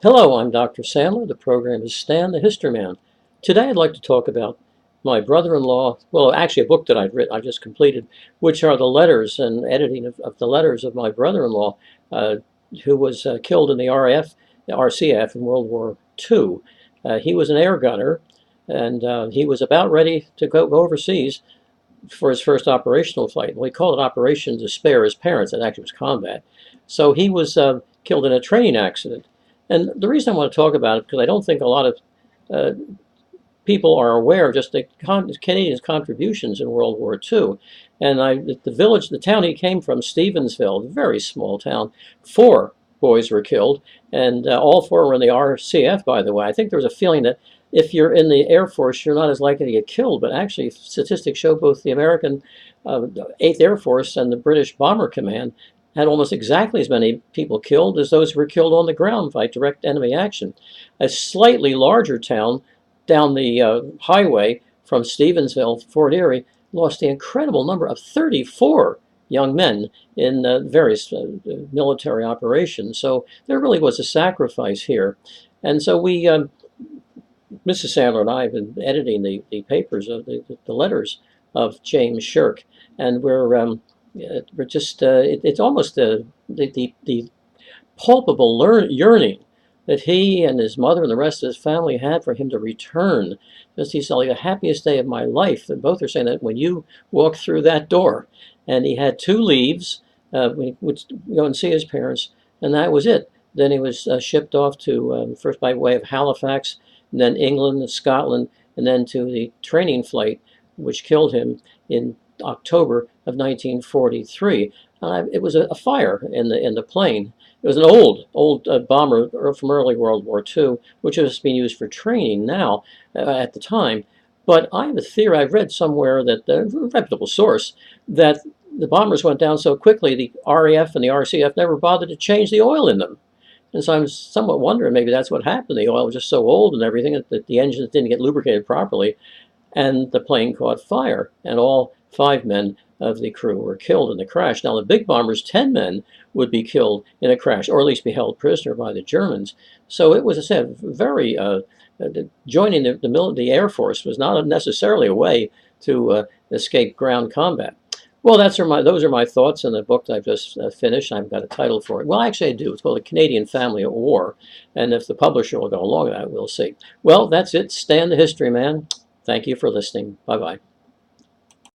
Hello, I'm Dr. Sandler. The program is Stan the History Man. Today I'd like to talk about my brother-in-law, well, actually a book that I just completed, which are the letters and editing of the letters of my brother-in-law, uh, who was killed in the RCAF in World War II. He was an air gunner, and he was about ready to go overseas for his first operational flight. We call it Operation to spare his parents. It actually was combat. So he was killed in a training accident. And the reason I want to talk about it, because I don't think a lot of uh, people are aware of just the Canadians' contributions in World War II. And the village, the town he came from, Stevensville, a very small town, 4 boys were killed, and all 4 were in the RCF, by the way. I think there was a feeling that if you're in the Air Force, you're not as likely to get killed, but actually statistics show both the American 8th Air Force and the British Bomber Command had almost exactly as many people killed as those who were killed on the ground by direct enemy action. A slightly larger town down the highway from Stevensville to Fort Erie lost the incredible number of 34 young men in various military operations. So there really was a sacrifice here. And so Mrs. Sandler and I have been editing the papers of the letters of James Shirk, and we're just it's almost the palpable yearning that he and his mother and the rest of his family had for him to return. Just he's like the happiest day of my life. And both are saying that when you walk through that door, and he had 2 leaves, when he would go and see his parents, and that was it. Then he was shipped off to first by way of Halifax, and then England, Scotland, and then to the training flight, which killed him in October of 1943. It was a fire in the plane. It was an old bomber from early World War II, which was being used for training now at the time. But I have a theory, I've read somewhere that, a reputable source, that the bombers went down so quickly, the RAF and the RCF never bothered to change the oil in them. And so I'm somewhat wondering maybe that's what happened. The oil was just so old and everything that the engines didn't get lubricated properly, and the plane caught fire, and all 5 men of the crew were killed in the crash. Now, the big bombers, 10 men would be killed in a crash, or at least be held prisoner by the Germans. So it was, I said, very joining the Air Force was not necessarily a way to escape ground combat. Well, those are my thoughts on the book that I've just finished. I've got a title for it. Well, actually, I do. It's called The Canadian Family at War, and if the publisher will go along with that, we'll see. Well, that's it. Stan the History Man. Thank you for listening. Bye-bye.